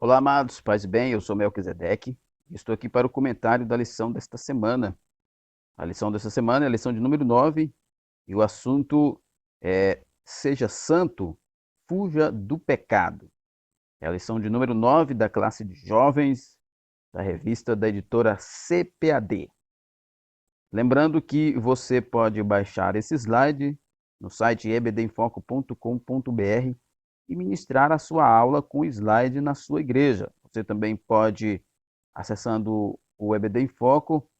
Olá, amados, paz e bem, eu sou Melquisedeque e estou aqui para o comentário da lição desta semana. A lição desta semana é a lição de número 9 e o assunto é Seja Santo, Fuja do Pecado. É a lição de número 9 da classe de jovens da revista da editora CPAD. Lembrando que você pode baixar esse slide no site ebdemfoco.com.br e ministrar a sua aula com o slide na sua igreja. Você também pode, acessando o EBD em Foco,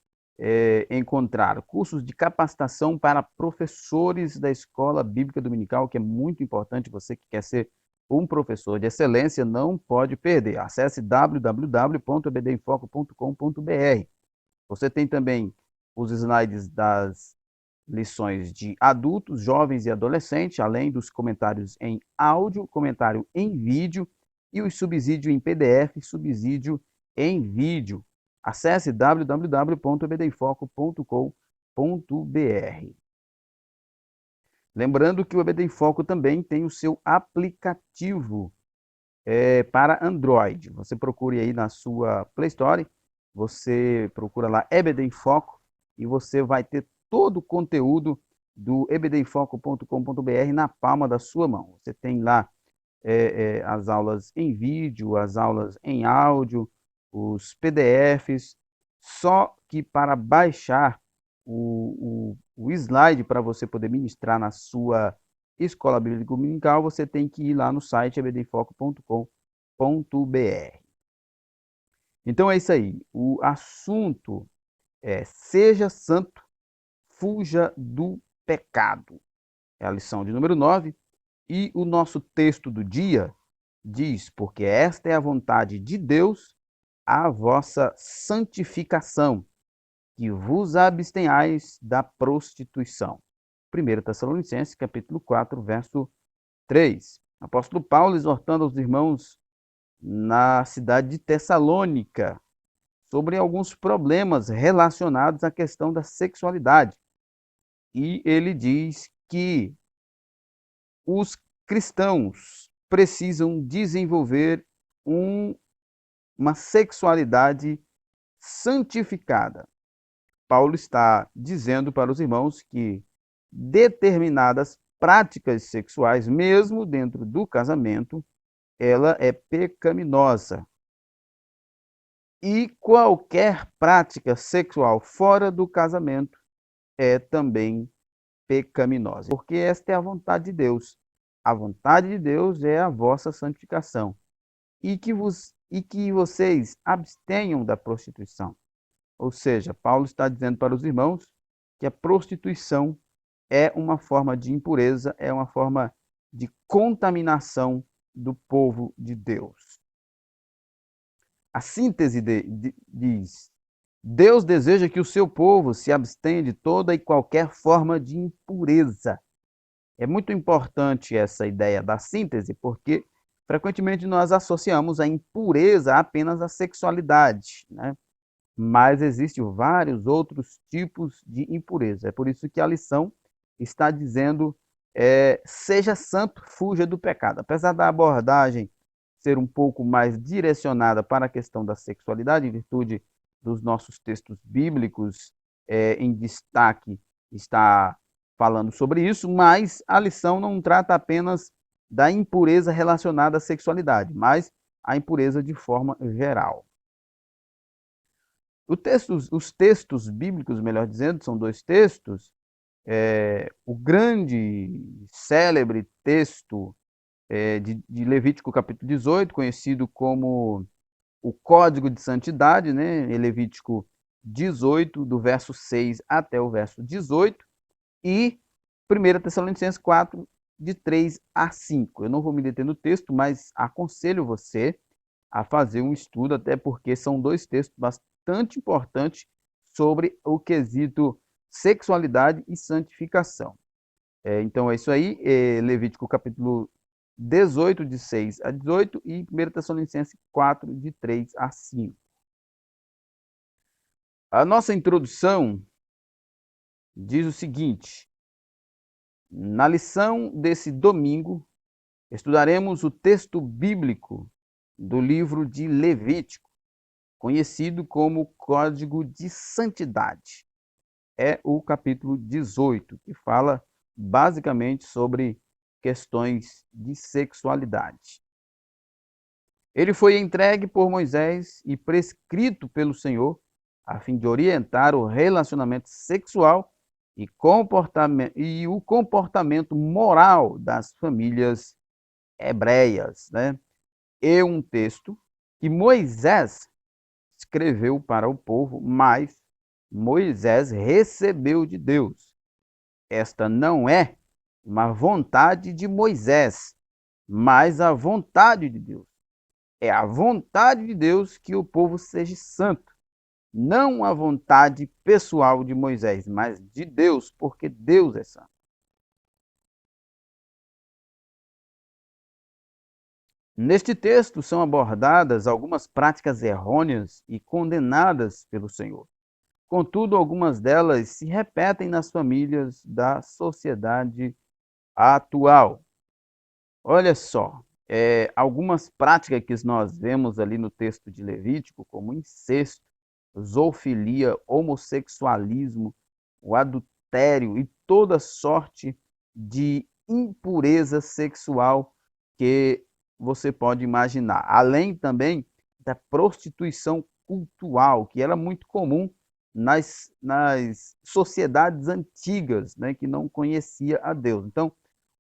encontrar cursos de capacitação para professores da Escola Bíblica Dominical, que é muito importante. Você que quer ser um professor de excelência não pode perder. Acesse www.ebdemfoco.com.br. Você tem também os slides das lições de adultos, jovens e adolescentes, além dos comentários em áudio, comentário em vídeo e o subsídio em PDF, subsídio em vídeo. Acesse www.ebdemfoco.com.br. Lembrando que o EBD em Foco também tem o seu aplicativo para Android. Você procure aí na sua Play Store, você procura lá EBD em Foco e você vai ter todo o conteúdo do ebdemfoco.com.br na palma da sua mão. Você tem lá as aulas em vídeo, as aulas em áudio, os PDFs, só que para baixar o slide para você poder ministrar na sua escola bíblica dominical, você tem que ir lá no site ebdemfoco.com.br. Então é isso aí. O assunto é seja santo, fuja do pecado. É a lição de número 9. E o nosso texto do dia diz: porque esta é a vontade de Deus, a vossa santificação, que vos abstenhais da prostituição. 1 Tessalonicenses, capítulo 4, verso 3. Apóstolo Paulo exortando os irmãos na cidade de Tessalônica sobre alguns problemas relacionados à questão da sexualidade. E ele diz que os cristãos precisam desenvolver uma sexualidade santificada. Paulo está dizendo para os irmãos que determinadas práticas sexuais, mesmo dentro do casamento, ela é pecaminosa. E qualquer prática sexual fora do casamento é também pecaminosa, porque esta é a vontade de Deus. A vontade de Deus é a vossa santificação e que vocês abstenham da prostituição. Ou seja, Paulo está dizendo para os irmãos que a prostituição é uma forma de impureza, é uma forma de contaminação do povo de Deus. A síntese diz: Deus deseja que o seu povo se abstenha de toda e qualquer forma de impureza. É muito importante essa ideia da síntese, porque frequentemente nós associamos a impureza apenas à sexualidade, né? Mas existem vários outros tipos de impureza. É por isso que a lição está dizendo: seja santo, fuja do pecado. Apesar da abordagem ser um pouco mais direcionada para a questão da sexualidade, em virtude dos nossos textos bíblicos em destaque, está falando sobre isso, mas a lição não trata apenas da impureza relacionada à sexualidade, mas a impureza de forma geral. Os textos bíblicos, melhor dizendo, são dois textos. O grande, célebre texto de Levítico capítulo 18, conhecido como o Código de Santidade, né? Levítico 18, do verso 6 até o verso 18, e 1 Tessalonicenses 4, de 3 a 5. Eu não vou me deter no texto, mas aconselho você a fazer um estudo, até porque são dois textos bastante importantes sobre o quesito sexualidade e santificação. Então é isso aí, Levítico capítulo 18, de 6 a 18, e 1 Tessalonicenses 4, de 3 a 5. A nossa introdução diz o seguinte: na lição desse domingo, estudaremos o texto bíblico do livro de Levítico, conhecido como Código de Santidade. É o capítulo 18, que fala basicamente sobre questões de sexualidade. Ele foi entregue por Moisés e prescrito pelo Senhor a fim de orientar o relacionamento sexual e o comportamento moral das famílias hebreias, né? E um texto que Moisés escreveu para o povo, mas Moisés recebeu de Deus. Esta não é uma vontade de Moisés, mas a vontade de Deus. É a vontade de Deus que o povo seja santo. Não a vontade pessoal de Moisés, mas de Deus, porque Deus é santo. Neste texto são abordadas algumas práticas errôneas e condenadas pelo Senhor. Contudo, algumas delas se repetem nas famílias da sociedade atual. Olha só, algumas práticas que nós vemos ali no texto de Levítico, como incesto, zoofilia, homossexualismo, o adultério e toda sorte de impureza sexual que você pode imaginar. Além também da prostituição cultural, que era muito comum nas sociedades antigas, né, que não conhecia a Deus. Então,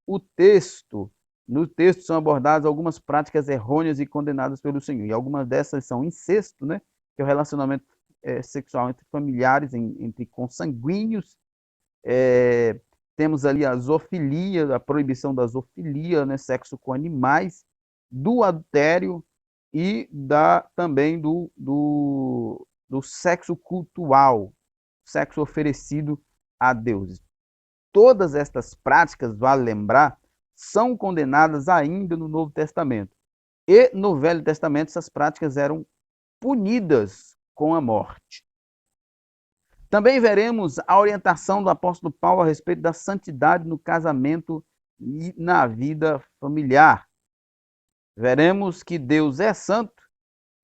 o texto, no texto são abordadas algumas práticas errôneas e condenadas pelo Senhor. E algumas dessas são incesto, né, que é o relacionamento sexual entre familiares, entre consanguíneos. Temos ali a zoofilia, a proibição da zoofilia, né, sexo com animais, do adultério e também do sexo cultual, sexo oferecido a deuses. Todas estas práticas, vale lembrar, são condenadas ainda no Novo Testamento. E no Velho Testamento essas práticas eram punidas com a morte. Também veremos a orientação do apóstolo Paulo a respeito da santidade no casamento e na vida familiar. Veremos que Deus é santo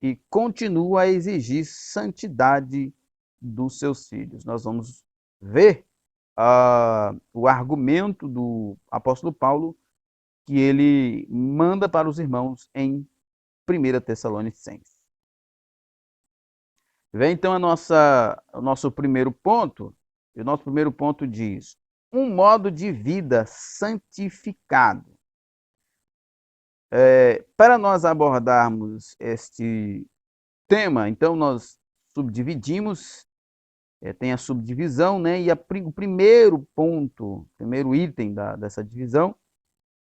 e continua a exigir santidade dos seus filhos. Nós vamos ver o argumento do apóstolo Paulo que ele manda para os irmãos em 1 Tessalonicenses. Vem então o nosso primeiro ponto. E o nosso primeiro ponto diz: um modo de vida santificado. Para nós abordarmos este tema, então nós subdividimos, tem a subdivisão, né? E o primeiro ponto, o primeiro item dessa divisão,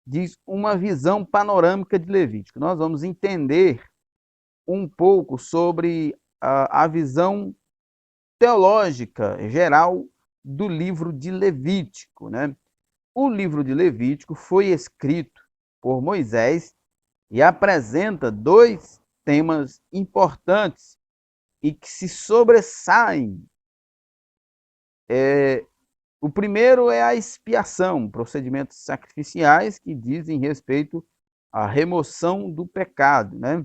diz uma visão panorâmica de Levítico. Nós vamos entender um pouco sobre a visão teológica geral do livro de Levítico, né? O livro de Levítico foi escrito por Moisés e apresenta dois temas importantes e que se sobressaem. O primeiro é a expiação, procedimentos sacrificiais que dizem respeito à remoção do pecado, né?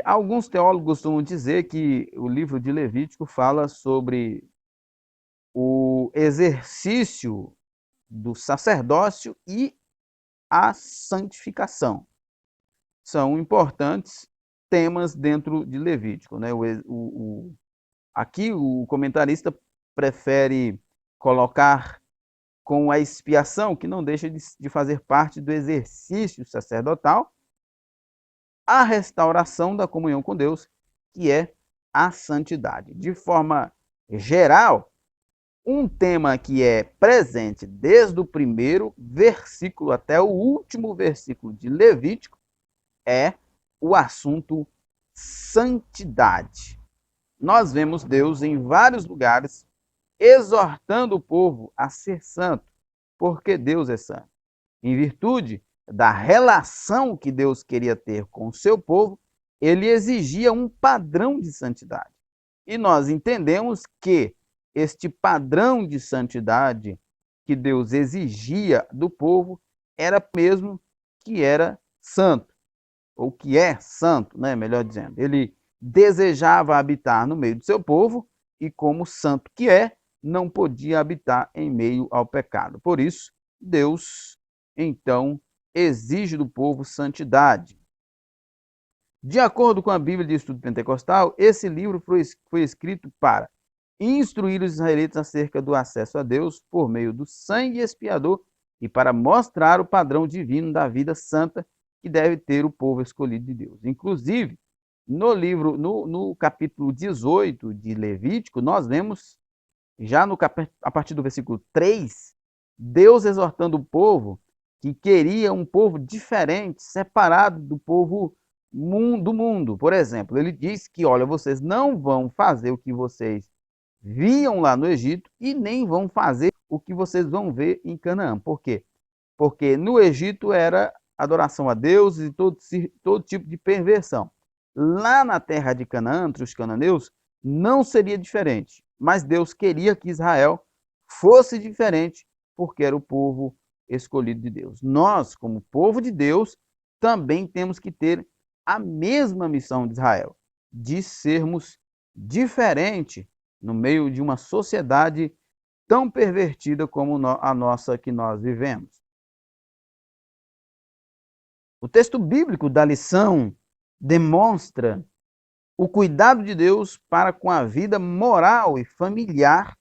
Alguns teólogos costumam dizer que o livro de Levítico fala sobre o exercício do sacerdócio e a santificação. São importantes temas dentro de Levítico, né? Aqui o comentarista prefere colocar com a expiação, que não deixa de fazer parte do exercício sacerdotal, a restauração da comunhão com Deus, que é a santidade. De forma geral, um tema que é presente desde o primeiro versículo até o último versículo de Levítico é o assunto santidade. Nós vemos Deus em vários lugares exortando o povo a ser santo, porque Deus é santo. Em virtude da relação que Deus queria ter com o seu povo, ele exigia um padrão de santidade. E nós entendemos que este padrão de santidade que Deus exigia do povo era mesmo que era santo. ou que é santo, né, melhor dizendo. Ele desejava habitar no meio do seu povo e, como santo que é, não podia habitar em meio ao pecado. Por isso, Deus, então, exige do povo santidade. De acordo com a Bíblia de Estudo Pentecostal, esse livro foi escrito para instruir os israelitas acerca do acesso a Deus por meio do sangue expiador e para mostrar o padrão divino da vida santa que deve ter o povo escolhido de Deus. Inclusive, no capítulo 18 de Levítico, nós vemos, já a partir do versículo 3, Deus exortando o povo que queria um povo diferente, separado do povo do mundo. Por exemplo, ele diz que, olha, vocês não vão fazer o que vocês viam lá no Egito e nem vão fazer o que vocês vão ver em Canaã. Por quê? Porque no Egito era adoração a deuses e todo tipo de perversão. Lá na terra de Canaã, entre os cananeus, não seria diferente. Mas Deus queria que Israel fosse diferente, porque era o povo escolhido de Deus. Nós, como povo de Deus, também temos que ter a mesma missão de Israel, de sermos diferente no meio de uma sociedade tão pervertida como a nossa que nós vivemos. O texto bíblico da lição demonstra o cuidado de Deus para com a vida moral e familiar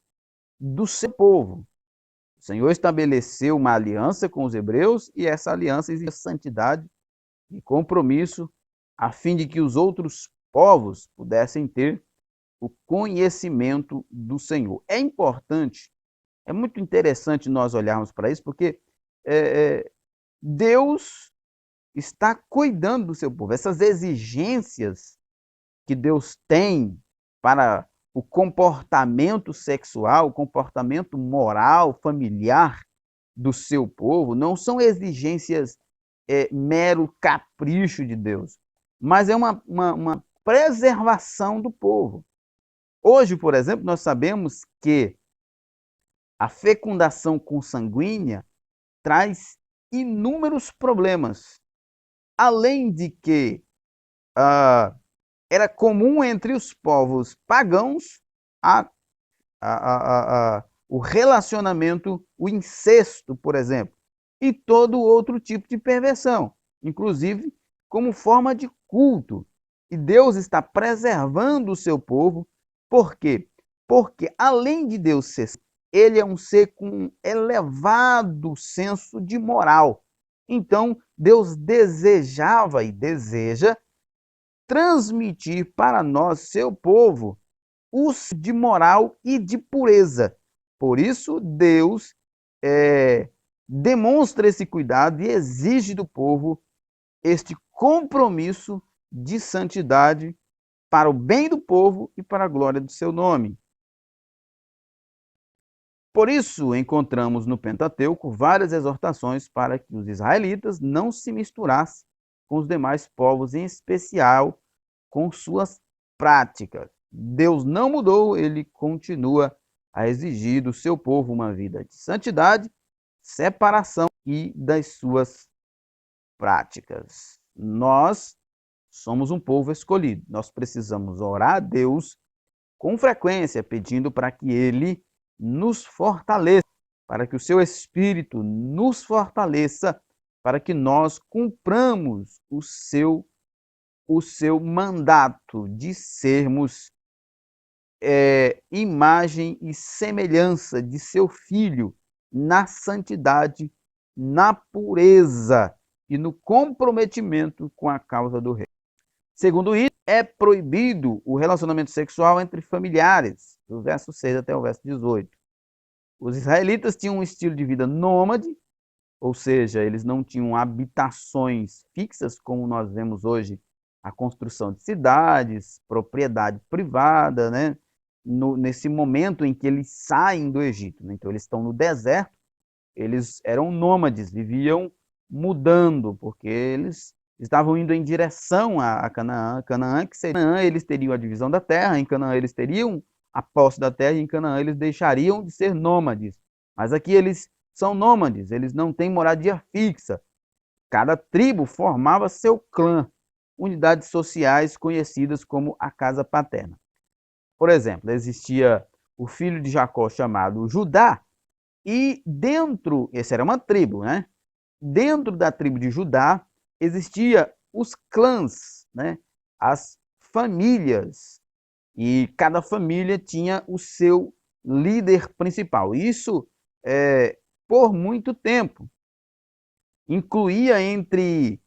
do seu povo. O Senhor estabeleceu uma aliança com os hebreus e essa aliança exige santidade e compromisso a fim de que os outros povos pudessem ter o conhecimento do Senhor. É importante, é muito interessante nós olharmos para isso, porque Deus está cuidando do seu povo. Essas exigências que Deus tem para o comportamento sexual, o comportamento moral, familiar do seu povo, não são exigências mero capricho de Deus, mas é uma preservação do povo. Hoje, por exemplo, nós sabemos que a fecundação consanguínea traz inúmeros problemas. Além de que era comum entre os povos pagãos o relacionamento, o incesto, por exemplo, e todo outro tipo de perversão, inclusive como forma de culto. E Deus está preservando o seu povo, por quê? Porque além de Deus ser, ele é um ser com elevado senso de moral. Então, Deus desejava e deseja transmitir para nós, seu povo, os de moral e de pureza. Por isso, Deus demonstra esse cuidado e exige do povo este compromisso de santidade para o bem do povo e para a glória do seu nome. Por isso, encontramos no Pentateuco várias exortações para que os israelitas não se misturassem com os demais povos, em especial com suas práticas. Deus não mudou, ele continua a exigir do seu povo uma vida de santidade, separação e das suas práticas. Nós somos um povo escolhido. Nós precisamos orar a Deus com frequência, pedindo para que ele nos fortaleça, para que o seu Espírito nos fortaleça, para que nós cumpramos o seu mandato de sermos imagem e semelhança de seu Filho na santidade, na pureza e no comprometimento com a causa do Rei. Segundo isso, é proibido o relacionamento sexual entre familiares, do verso 6 até o verso 18. Os israelitas tinham um estilo de vida nômade, ou seja, eles não tinham habitações fixas, como nós vemos hoje, a construção de cidades, propriedade privada, né? Nesse momento em que eles saem do Egito. Né? Então, eles estão no deserto, eles eram nômades, viviam mudando, porque eles estavam indo em direção a Canaã. Canaã, que seria Canaã, eles teriam a divisão da terra, em Canaã eles teriam a posse da terra, e em Canaã eles deixariam de ser nômades. Mas aqui eles são nômades, eles não têm moradia fixa. Cada tribo formava seu clã. unidades sociais conhecidas como a casa paterna. Por exemplo, existia o filho de Jacó chamado Judá, e dentro, essa era uma tribo, né? Dentro da tribo de Judá existia os clãs, né? As famílias, e cada família tinha o seu líder principal. Isso por muito tempo. Incluía entre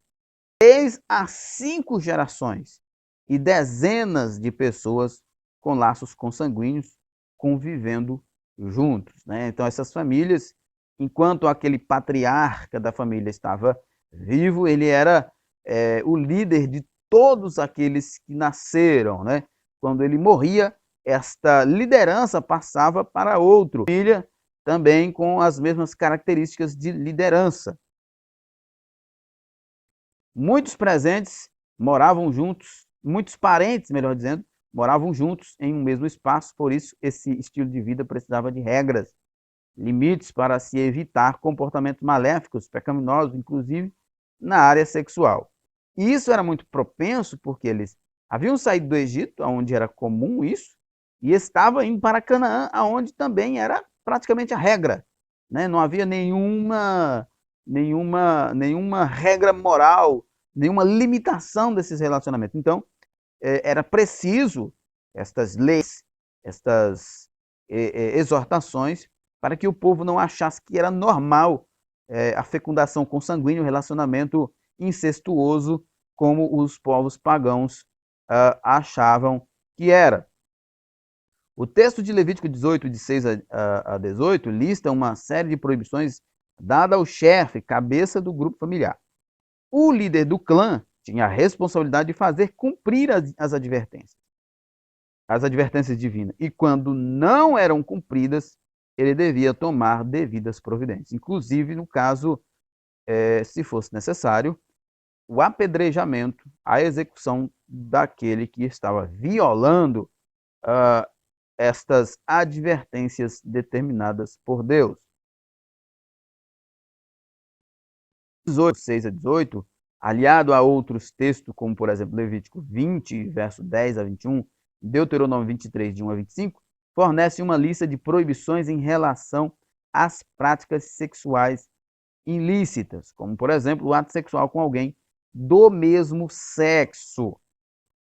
3 a 5 gerações e dezenas de pessoas com laços consanguíneos convivendo juntos, né? Então, essas famílias, enquanto aquele patriarca da família estava vivo, ele era o líder de todos aqueles que nasceram, né? Quando ele morria, esta liderança passava para outra família, também com as mesmas características de liderança. Muitos presentes moravam juntos, muitos parentes, melhor dizendo, moravam juntos em um mesmo espaço, por isso esse estilo de vida precisava de regras, limites para se evitar comportamentos maléficos, pecaminosos, inclusive na área sexual. E isso era muito propenso porque eles haviam saído do Egito, onde era comum isso, e estavam indo para Canaã, onde também era praticamente a regra, né? Não havia nenhuma regra moral, nenhuma limitação desses relacionamentos. Então, era preciso estas leis, estas exortações, para que o povo não achasse que era normal a fecundação consanguínea, o relacionamento incestuoso, como os povos pagãos achavam que era. O texto de Levítico 18, de 6 a 18, lista uma série de proibições dadas ao chefe, cabeça do grupo familiar. O líder do clã tinha a responsabilidade de fazer cumprir as advertências divinas. E quando não eram cumpridas, ele devia tomar devidas providências. Inclusive, no caso, se fosse necessário, o apedrejamento, a execução daquele que estava violando estas advertências determinadas por Deus. 18, 6 a 18, aliado a outros textos, como por exemplo Levítico 20, verso 10 a 21, Deuteronômio 23, de 1 a 25, fornece uma lista de proibições em relação às práticas sexuais ilícitas, como por exemplo o ato sexual com alguém do mesmo sexo.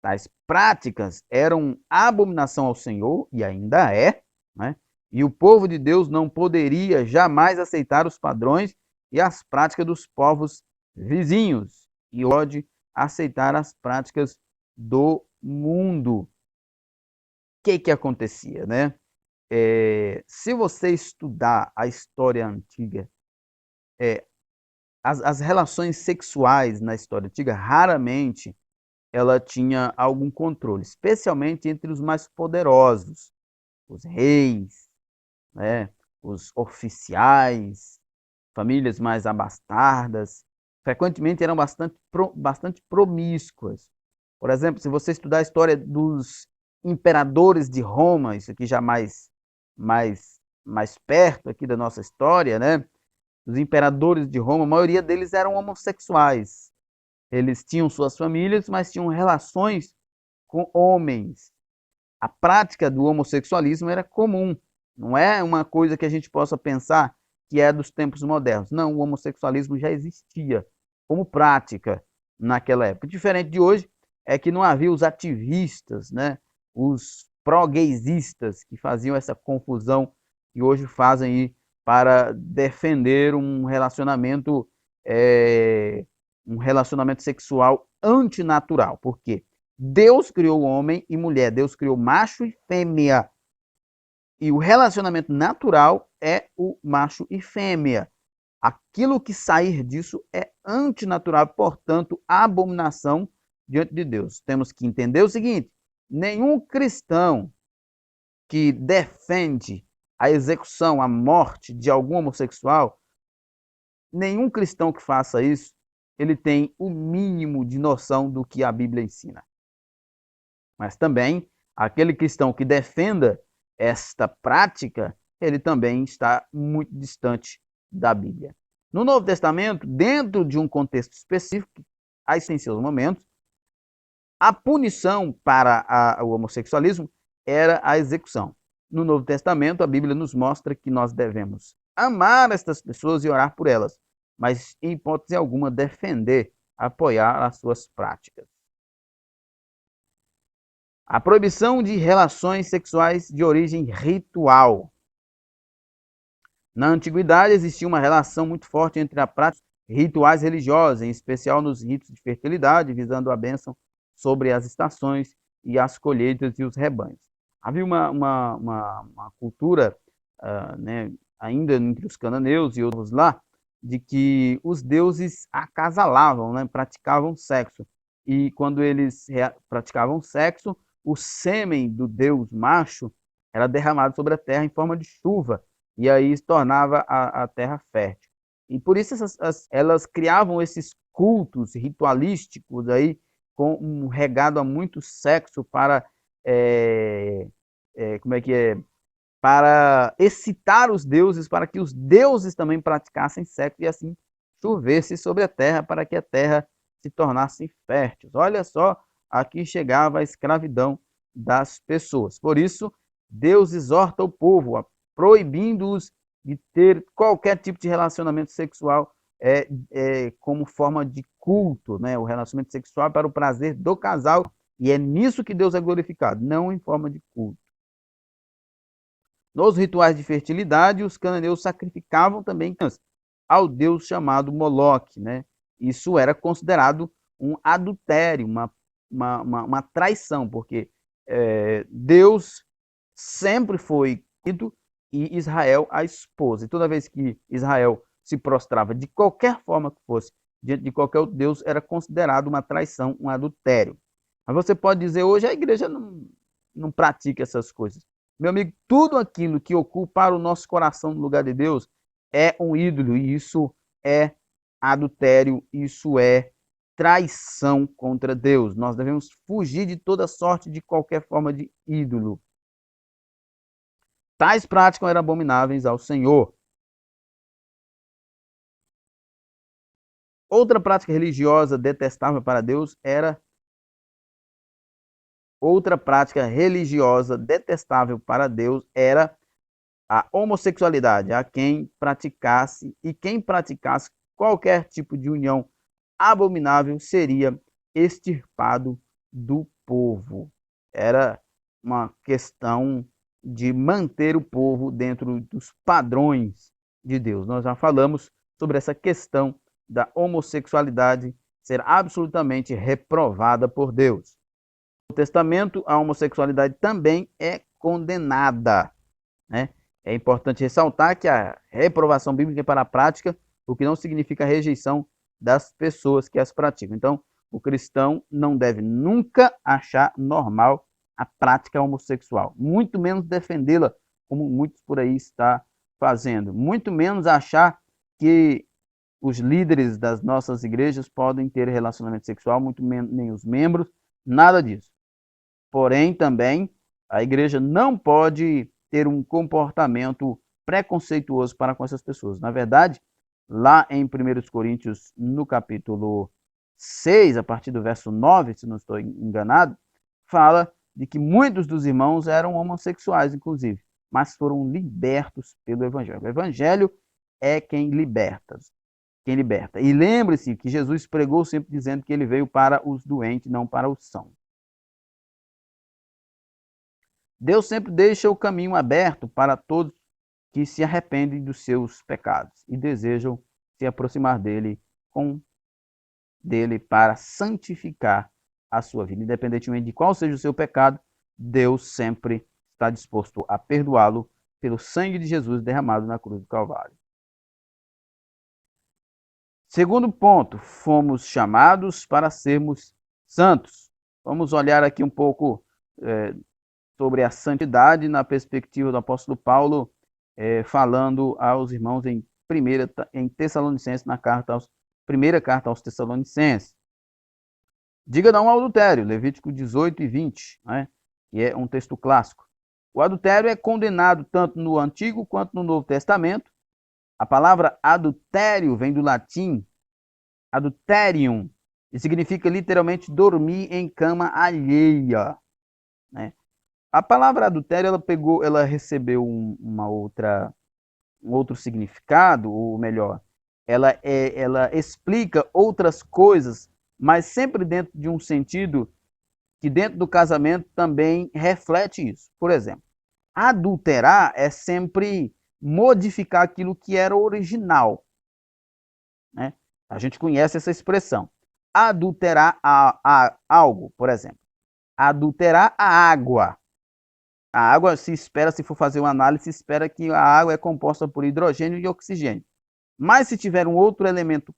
Tais práticas eram abominação ao Senhor, e ainda é, né? E o povo de Deus não poderia jamais aceitar os padrões e as práticas dos povos vizinhos, e pode aceitar as práticas do mundo. O que acontecia, né? Se você estudar a história antiga, as relações sexuais na história antiga, raramente ela tinha algum controle, especialmente entre os mais poderosos, os reis, né, os oficiais, famílias mais abastardas, frequentemente eram bastante promíscuas. Por exemplo, se você estudar a história dos imperadores de Roma, isso aqui já mais perto aqui da nossa história, né? Os imperadores de Roma, a maioria deles eram homossexuais. Eles tinham suas famílias, mas tinham relações com homens. A prática do homossexualismo era comum. Não é uma coisa que a gente possa pensar que é dos tempos modernos. Não, o homossexualismo já existia como prática naquela época. Diferente de hoje, é que não havia os ativistas, né? Os pró-gaysistas que faziam essa confusão que hoje fazem para defender um relacionamento sexual antinatural. Por quê? Deus criou homem e mulher, Deus criou macho e fêmea. E o relacionamento natural é o macho e fêmea. Aquilo que sair disso é antinatural, portanto, abominação diante de Deus. Temos que entender o seguinte: nenhum cristão que defende a execução, a morte de algum homossexual, nenhum cristão que faça isso, ele tem o mínimo de noção do que a Bíblia ensina. Mas também, aquele cristão que defenda esta prática, ele também está muito distante da Bíblia. No Novo Testamento, dentro de um contexto específico, aí tem seus momentos, A punição para o homossexualismo era a execução. No Novo Testamento, a Bíblia nos mostra que nós devemos amar estas pessoas e orar por elas, mas em hipótese alguma defender, apoiar as suas práticas. A proibição de relações sexuais de origem ritual. Na antiguidade existia uma relação muito forte entre a prática e rituais religiosos, em especial nos ritos de fertilidade, visando a bênção sobre as estações e as colheitas e os rebanhos. Havia uma cultura, né, ainda entre os cananeus e outros lá, de que os deuses acasalavam, né, praticavam sexo. E quando eles praticavam sexo, o sêmen do deus macho era derramado sobre a terra em forma de chuva, e aí se tornava a terra fértil. E por isso elas criavam esses cultos ritualísticos aí, com um regado a muito sexo para, como é que é? Para excitar os deuses, para que os deuses também praticassem sexo e assim chovesse sobre a terra, para que a terra se tornasse fértil. Olha só, aqui chegava a escravidão das pessoas. Por isso, Deus exorta o povo a proibindo-os de ter qualquer tipo de relacionamento sexual como forma de culto, né? O relacionamento sexual é para o prazer do casal, e é nisso que Deus é glorificado, não em forma de culto. Nos rituais de fertilidade, os cananeus sacrificavam também ao deus chamado Moloque, né? Isso era considerado um adultério, uma traição, porque Deus sempre foi querido e Israel a esposa. E toda vez que Israel se prostrava de qualquer forma que fosse diante de qualquer outro deus, era considerado uma traição, um adultério. Mas você pode dizer, hoje a igreja não pratica essas coisas. Meu amigo, tudo aquilo que ocupar o nosso coração no lugar de Deus é um ídolo, e isso é adultério, isso é traição contra Deus. Nós devemos fugir de toda sorte de qualquer forma de ídolo. Tais práticas eram abomináveis ao Senhor. Outra prática religiosa detestável para Deus era a homossexualidade, quem praticasse qualquer tipo de união abominável seria extirpado do povo. Era uma questão de manter o povo dentro dos padrões de Deus. Nós já falamos sobre essa questão da homossexualidade ser absolutamente reprovada por Deus. No Testamento, a homossexualidade também é condenada, né? É importante ressaltar que a reprovação bíblica é para a prática, o que não significa a rejeição das pessoas que as praticam. Então, o cristão não deve nunca achar normal a prática homossexual, muito menos defendê-la, como muitos por aí estão fazendo, muito menos achar que os líderes das nossas igrejas podem ter relacionamento sexual, muito menos nem os membros, nada disso. Porém, também, a igreja não pode ter um comportamento preconceituoso para com essas pessoas. Na verdade, lá em 1 Coríntios, no capítulo 6, a partir do verso 9, se não estou enganado, fala de que muitos dos irmãos eram homossexuais, inclusive, mas foram libertos pelo Evangelho. O Evangelho é quem liberta. E lembre-se que Jesus pregou sempre dizendo que ele veio para os doentes, não para os sãos. Deus sempre deixa o caminho aberto para todos que se arrependem dos seus pecados e desejam se aproximar dele para santificar a sua vida. Independentemente de qual seja o seu pecado, Deus sempre está disposto a perdoá-lo pelo sangue de Jesus derramado na cruz do Calvário. Segundo ponto, fomos chamados para sermos santos. Vamos olhar aqui um pouco sobre a santidade na perspectiva do apóstolo Paulo, falando aos irmãos em Tessalonicenses, primeira carta aos Tessalonicenses. Diga não ao adultério, Levítico 18 e 20, né? Que é um texto clássico. O adultério é condenado tanto no Antigo quanto no Novo Testamento. A palavra adultério vem do latim adulterium, e significa literalmente dormir em cama alheia, né? A palavra adultério, ela recebeu um outro significado, ou melhor, ela explica outras coisas, mas sempre dentro de um sentido que dentro do casamento também reflete isso. Por exemplo, adulterar é sempre modificar aquilo que era original, né? A gente conhece essa expressão. Adulterar algo, por exemplo. Adulterar a água. A água se espera, se for fazer uma análise, se espera que a água é composta por hidrogênio e oxigênio. Mas se tiver um outro elemento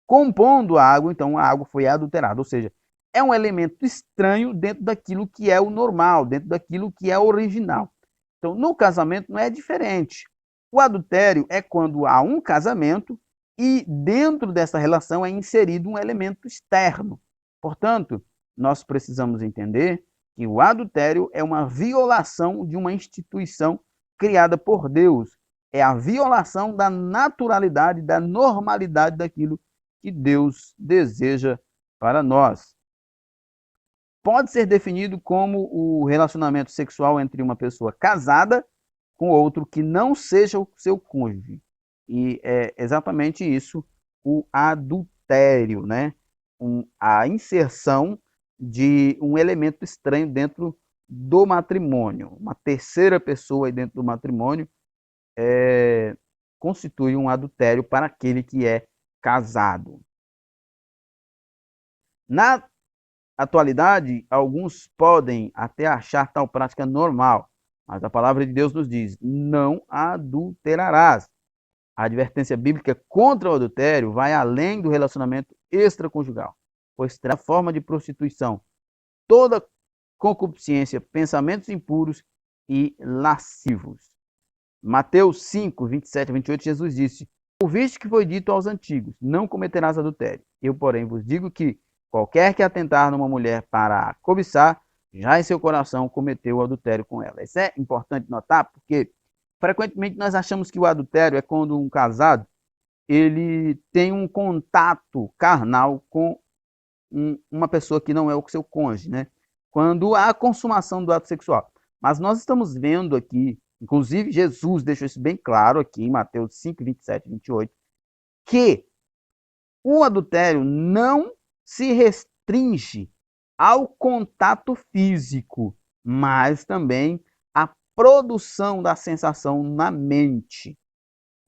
compondo a água, então a água foi adulterada. Ou seja, é um elemento estranho dentro daquilo que é o normal, dentro daquilo que é original. Então, no casamento não é diferente. O adultério é quando há um casamento e dentro dessa relação é inserido um elemento externo. Portanto, nós precisamos entender que o adultério é uma violação de uma instituição criada por Deus. É a violação da naturalidade, da normalidade daquilo que Deus deseja para nós. Pode ser definido como o relacionamento sexual entre uma pessoa casada com outro que não seja o seu cônjuge. E é exatamente isso o adultério, né? A inserção de um elemento estranho dentro do matrimônio. Uma terceira pessoa dentro do matrimônio constitui um adultério para aquele que é casado. Na atualidade, alguns podem até achar tal prática normal, mas a palavra de Deus nos diz: não adulterarás. A advertência bíblica contra o adultério vai além do relacionamento extraconjugal, pois traz forma de prostituição, toda concupiscência, pensamentos impuros e lascivos. Mateus 5, 27 a 28, Jesus disse: ouviste que foi dito aos antigos, não cometerás adultério. Eu, porém, vos digo que qualquer que atentar numa mulher para a cobiçar, já em seu coração cometeu o adultério com ela. Isso é importante notar, porque frequentemente nós achamos que o adultério é quando um casado ele tem um contato carnal com uma pessoa que não é o seu cônjuge, né? Quando há a consumação do ato sexual. Mas nós estamos vendo aqui, inclusive Jesus deixou isso bem claro aqui em Mateus 5, 27 e 28, que o adultério não se restringe ao contato físico, mas também à produção da sensação na mente,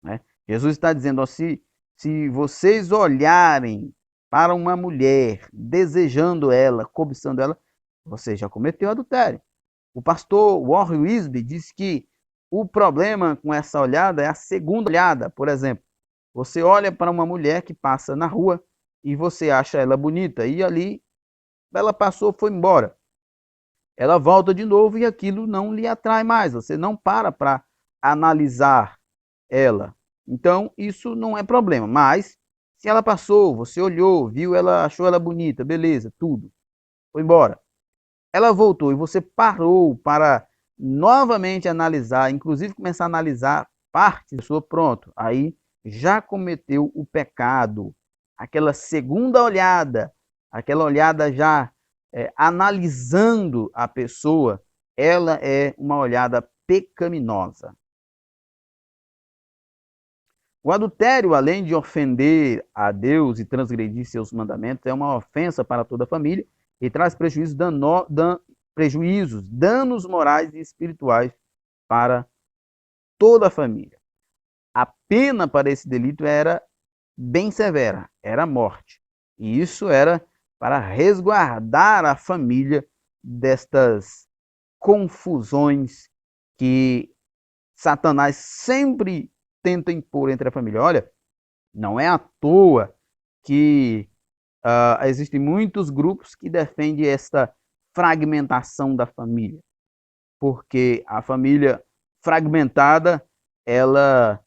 né? Jesus está dizendo assim: se vocês olharem para uma mulher, desejando ela, cobiçando ela, você já cometeu adultério. O pastor Warren Wisby diz que o problema com essa olhada é a segunda olhada. Por exemplo, você olha para uma mulher que passa na rua e você acha ela bonita, e ali ela passou, foi embora. Ela volta de novo e aquilo não lhe atrai mais. Você não para analisar ela. Então, isso não é problema. Mas, se ela passou, você olhou, viu ela, achou ela bonita, beleza, tudo, foi embora. Ela voltou e você parou para novamente analisar, inclusive começar a analisar parte da sua, pronto. Aí já cometeu o pecado. Aquela segunda olhada, aquela olhada já analisando a pessoa, ela é uma olhada pecaminosa. O adultério, além de ofender a Deus e transgredir seus mandamentos, é uma ofensa para toda a família e traz danos morais e espirituais para toda a família. A pena para esse delito era bem severa, era a morte. E isso era para resguardar a família destas confusões que Satanás sempre tenta impor entre a família. Olha, não é à toa que existem muitos grupos que defendem esta fragmentação da família, porque a família fragmentada, ela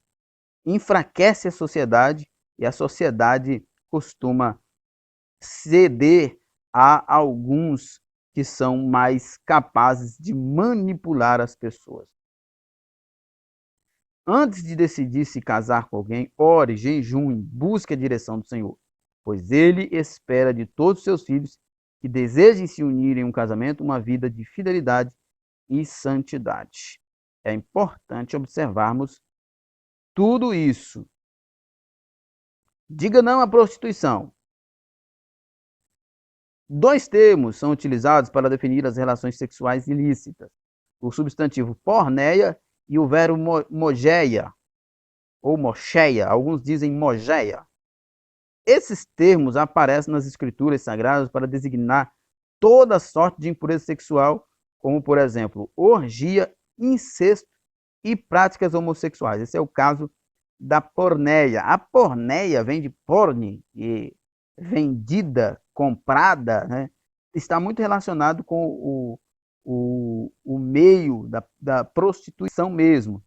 enfraquece a sociedade e a sociedade costuma ceder a alguns que são mais capazes de manipular as pessoas. Antes de decidir se casar com alguém, ore, jejum, busque a direção do Senhor. pois ele espera de todos os seus filhos que desejem se unir em um casamento uma vida de fidelidade e santidade. É importante observarmos tudo isso. Diga não à prostituição. Dois termos são utilizados para definir as relações sexuais ilícitas: o substantivo porneia e o verbo mogeia, ou mocheia, alguns dizem mogeia. Esses termos aparecem nas escrituras sagradas para designar toda sorte de impureza sexual, como, por exemplo, orgia, incesto e práticas homossexuais. Esse é o caso da porneia. A porneia vem de porne, e vendida, comprada, né? Está muito relacionado com o meio da prostituição mesmo.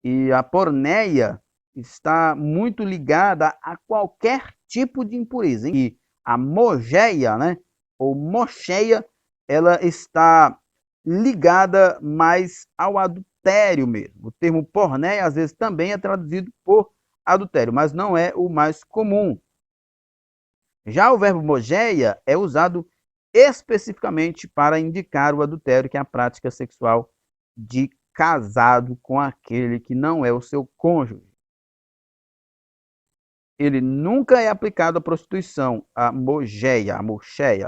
E a porneia está muito ligada a qualquer tipo de impureza. E a mogeia, né, ou mocheia, ela está ligada mais ao adultério mesmo. O termo porneia, às vezes, também é traduzido por adultério, mas não é o mais comum. Já o verbo mogeia é usado especificamente para indicar o adultério, que é a prática sexual de casado com aquele que não é o seu cônjuge. Ele nunca é aplicado à prostituição, a mocheia,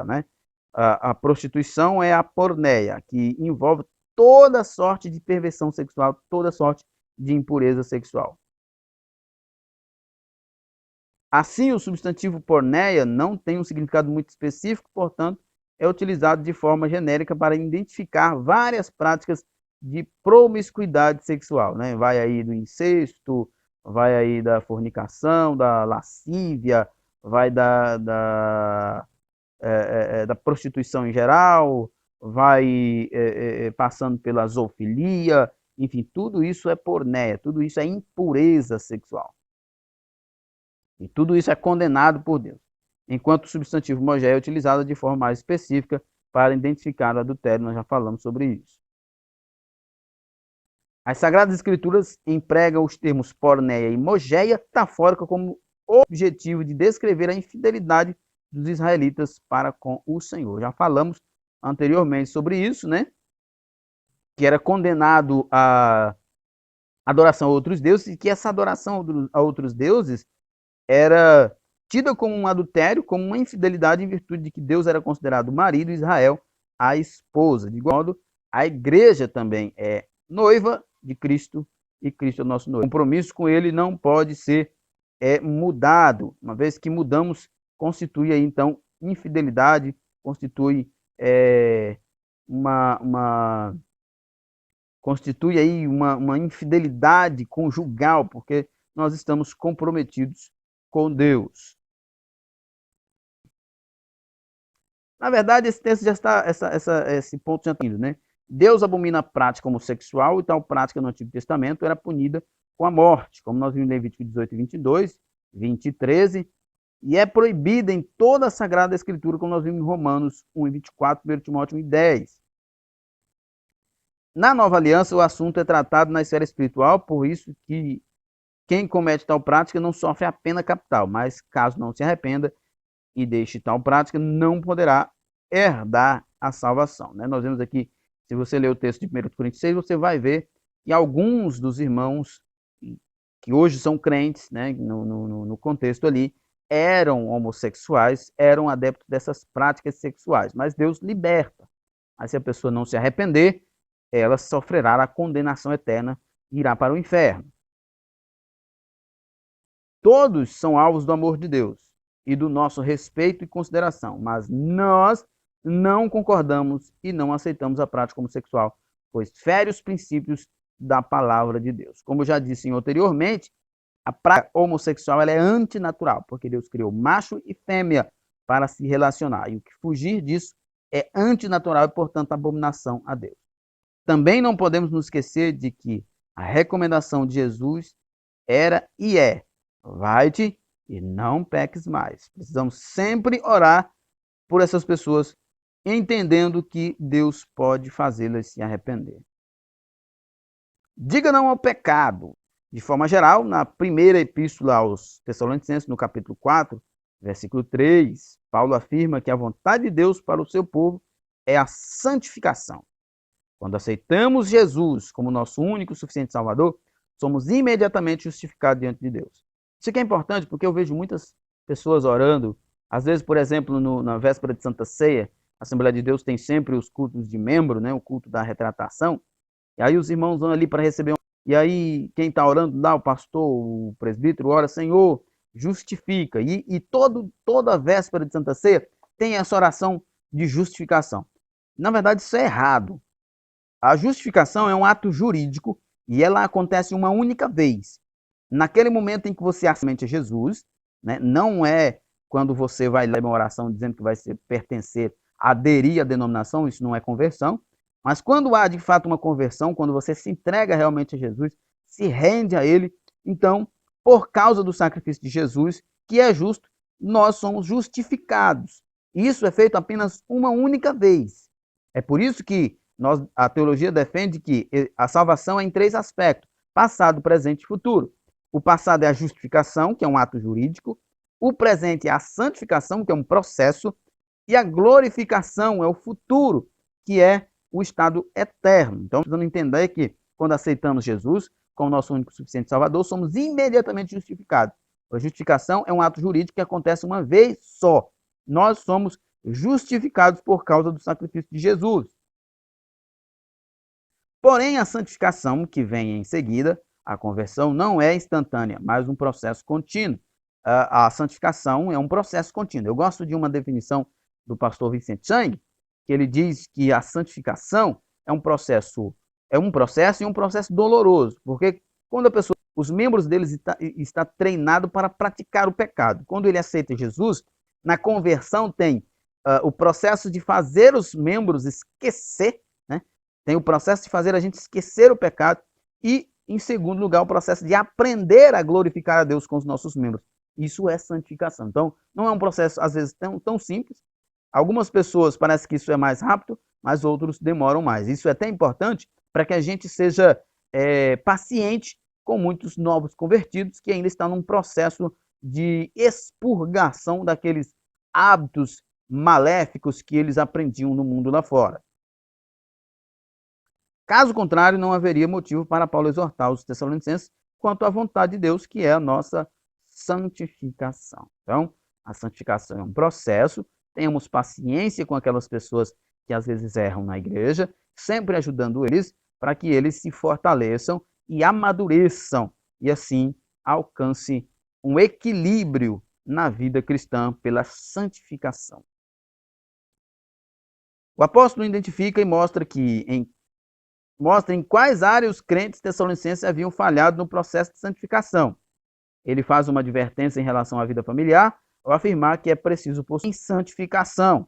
né? A prostituição é a porneia, que envolve toda sorte de perversão sexual, toda sorte de impureza sexual. Assim, o substantivo porneia não tem um significado muito específico, portanto, é utilizado de forma genérica para identificar várias práticas de promiscuidade sexual, né? Vai aí do incesto, vai aí da fornicação, da lascívia, vai da prostituição em geral, vai passando pela zoofilia, enfim, tudo isso é porneia, tudo isso é impureza sexual. E tudo isso é condenado por Deus. Enquanto o substantivo mogeia é utilizado de forma mais específica para identificar o adultério, nós já falamos sobre isso. As Sagradas Escrituras empregam os termos porneia e mogeia metafórica como objetivo de descrever a infidelidade dos israelitas para com o Senhor. Já falamos anteriormente sobre isso, né? Que era condenado a adoração a outros deuses e que essa adoração a outros deuses era tida como um adultério, como uma infidelidade, em virtude de que Deus era considerado o marido e Israel a esposa. De igual modo, a igreja também é noiva de Cristo e Cristo é o nosso noivo. O compromisso com ele não pode ser mudado. Uma vez que mudamos, constitui aí, então, infidelidade, constitui constitui aí uma infidelidade conjugal, porque nós estamos comprometidos com Deus. Na verdade, esse texto já está, esse ponto já está indo, né? Deus abomina a prática homossexual e tal prática no Antigo Testamento era punida com a morte, como nós vimos em Levítico 18 e 22, 20 e 13, e é proibida em toda a Sagrada Escritura, como nós vimos em Romanos 1 e 24, 1 Timóteo 1 e 10. Na Nova Aliança, o assunto é tratado na esfera espiritual, por isso que quem comete tal prática não sofre a pena capital, mas caso não se arrependa e deixe tal prática, não poderá herdar a salvação. Né? Nós vemos aqui, se você ler o texto de 1 Coríntios 6, você vai ver que alguns dos irmãos que hoje são crentes, né, no contexto ali, eram homossexuais, eram adeptos dessas práticas sexuais, mas Deus liberta. Mas se a pessoa não se arrepender, ela sofrerá a condenação eterna e irá para o inferno. Todos são alvos do amor de Deus e do nosso respeito e consideração, mas nós não concordamos e não aceitamos a prática homossexual, pois fere os princípios da palavra de Deus. Como eu já disse anteriormente, a prática homossexual ela é antinatural, porque Deus criou macho e fêmea para se relacionar, e o que fugir disso é antinatural e, portanto, abominação a Deus. Também não podemos nos esquecer de que a recomendação de Jesus era e é: vai-te e não peques mais. Precisamos sempre orar por essas pessoas, entendendo que Deus pode fazê-las se arrepender. Diga não ao pecado. De forma geral, na primeira epístola aos Tessalonicenses, no capítulo 4, Versículo 3, Paulo afirma que a vontade de Deus para o seu povo é a santificação. Quando aceitamos Jesus como nosso único e suficiente Salvador, somos imediatamente justificados diante de Deus. Isso aqui é importante porque eu vejo muitas pessoas orando, às vezes, por exemplo, na véspera de Santa Ceia, a Assembleia de Deus tem sempre os cultos de membro, né, o culto da retratação, e aí os irmãos vão ali para receber. E aí quem está orando lá, o pastor, o presbítero, ora, Senhor, justifica. E toda véspera de Santa Ceia tem essa oração de justificação. Na verdade, isso é errado. A justificação é um ato jurídico e ela acontece uma única vez. Naquele momento em que você aceita Jesus, né, não é quando você vai ler uma oração dizendo que vai pertencer, aderir à denominação, isso não é conversão, mas quando há de fato uma conversão, quando você se entrega realmente a Jesus, se rende a Ele, então, por causa do sacrifício de Jesus, que é justo, nós somos justificados. Isso é feito apenas uma única vez. É por isso que a teologia defende que a salvação é em três aspectos: passado, presente e futuro. O passado é a justificação, que é um ato jurídico. O presente é a santificação, que é um processo. E a glorificação é o futuro, que é o estado eterno. Então, precisamos entender que quando aceitamos Jesus como nosso único e suficiente Salvador, somos imediatamente justificados. A justificação é um ato jurídico que acontece uma vez só. Nós somos justificados por causa do sacrifício de Jesus. Porém, a santificação que vem em seguida, a conversão, não é instantânea, mas um processo contínuo. A santificação é um processo contínuo. Eu gosto de uma definição do pastor Vincent Chang, que ele diz que a santificação é um processo e um processo doloroso, porque quando a pessoa, os membros deles está treinado para praticar o pecado. Quando ele aceita Jesus, na conversão tem o processo de fazer os membros esquecer, né? Tem o processo de fazer a gente esquecer o pecado e, em segundo lugar, o processo de aprender a glorificar a Deus com os nossos membros. Isso é santificação. Então, não é um processo, às vezes, tão simples. Algumas pessoas parece que isso é mais rápido, mas outros demoram mais. Isso é até importante para que a gente seja paciente com muitos novos convertidos que ainda estão num processo de expurgação daqueles hábitos maléficos que eles aprendiam no mundo lá fora. Caso contrário, não haveria motivo para Paulo exortar os Tessalonicenses quanto à vontade de Deus, que é a nossa santificação. Então, a santificação é um processo, tenhamos paciência com aquelas pessoas que às vezes erram na igreja, sempre ajudando eles para que eles se fortaleçam e amadureçam e assim alcance um equilíbrio na vida cristã pela santificação. O apóstolo identifica e mostra em quais áreas os crentes tessalonicenses haviam falhado no processo de santificação. Ele faz uma advertência em relação à vida familiar ao afirmar que é preciso possuir santificação.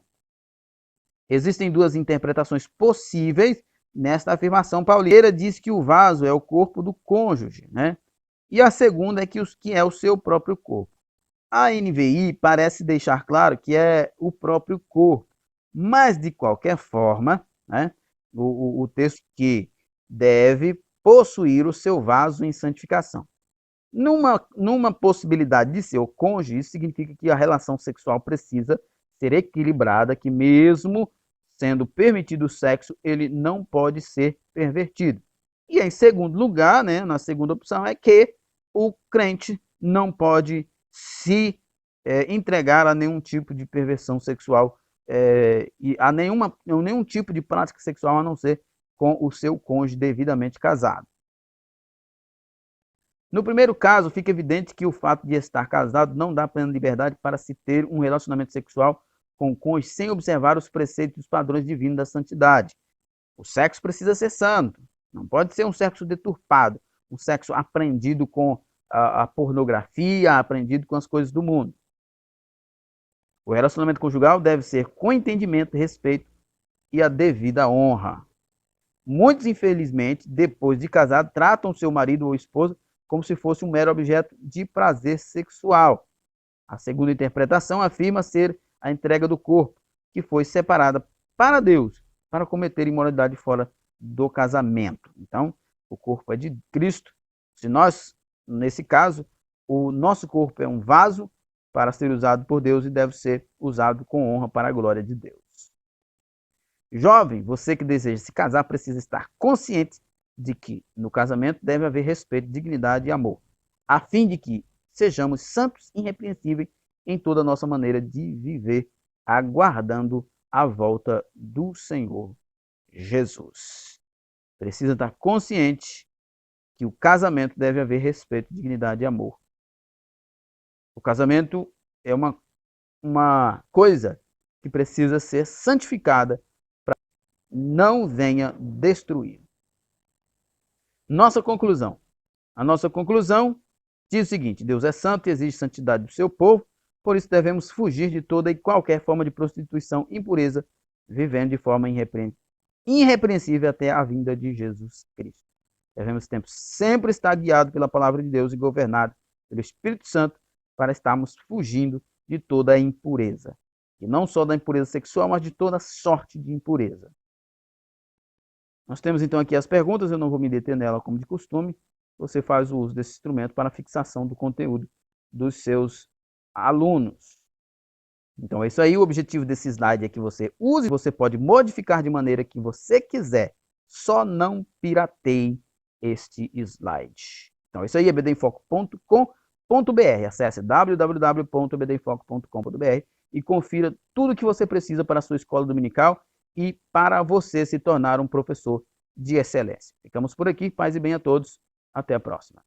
Existem duas interpretações possíveis nesta afirmação paulina. Diz que o vaso é o corpo do cônjuge, né? E a segunda é que é o seu próprio corpo. A NVI parece deixar claro que é o próprio corpo, mas de qualquer forma, né, o texto que deve possuir o seu vaso em santificação. Numa possibilidade de ser o cônjuge, isso significa que a relação sexual precisa ser equilibrada, que mesmo sendo permitido o sexo, ele não pode ser pervertido. E em segundo lugar, né, na segunda opção, é que o crente não pode se entregar a nenhum tipo de perversão sexual e a nenhum tipo de prática sexual, a não ser com o seu cônjuge devidamente casado. No primeiro caso, fica evidente que o fato de estar casado não dá plena liberdade para se ter um relacionamento sexual com o cônjuge sem observar os preceitos e os padrões divinos da santidade. O sexo precisa ser santo, não pode ser um sexo deturpado, um sexo aprendido com a pornografia, aprendido com as coisas do mundo. O relacionamento conjugal deve ser com entendimento, respeito e a devida honra. Muitos, infelizmente, depois de casado, tratam seu marido ou esposa como se fosse um mero objeto de prazer sexual. A segunda interpretação afirma ser a entrega do corpo, que foi separada para Deus, para cometer imoralidade fora do casamento. Então, o corpo é de Cristo. Se nós, nesse caso, o nosso corpo é um vaso para ser usado por Deus e deve ser usado com honra para a glória de Deus. Jovem, você que deseja se casar precisa estar consciente de que no casamento deve haver respeito, dignidade e amor, a fim de que sejamos santos e irrepreensíveis em toda a nossa maneira de viver, aguardando a volta do Senhor Jesus. Precisa estar consciente que o casamento deve haver respeito, dignidade e amor. O casamento é uma coisa que precisa ser santificada para que não venha destruir. Nossa conclusão. A nossa conclusão diz o seguinte: Deus é santo e exige santidade do seu povo, por isso devemos fugir de toda e qualquer forma de prostituição, impureza, vivendo de forma irrepreensível até a vinda de Jesus Cristo. Devemos sempre estar guiados pela palavra de Deus e governados pelo Espírito Santo para estarmos fugindo de toda a impureza. E não só da impureza sexual, mas de toda sorte de impureza. Nós temos então aqui as perguntas, eu não vou me deter nela como de costume. Você faz o uso desse instrumento para a fixação do conteúdo dos seus alunos. Então é isso aí, o objetivo desse slide é que você use, você pode modificar de maneira que você quiser, só não pirateie este slide. Então é isso aí, ebdenfoco.com.br, acesse www.ebdenfoco.com.br e confira tudo o que você precisa para a sua escola dominical e para você se tornar um professor de excelência. Ficamos por aqui, paz e bem a todos, até a próxima.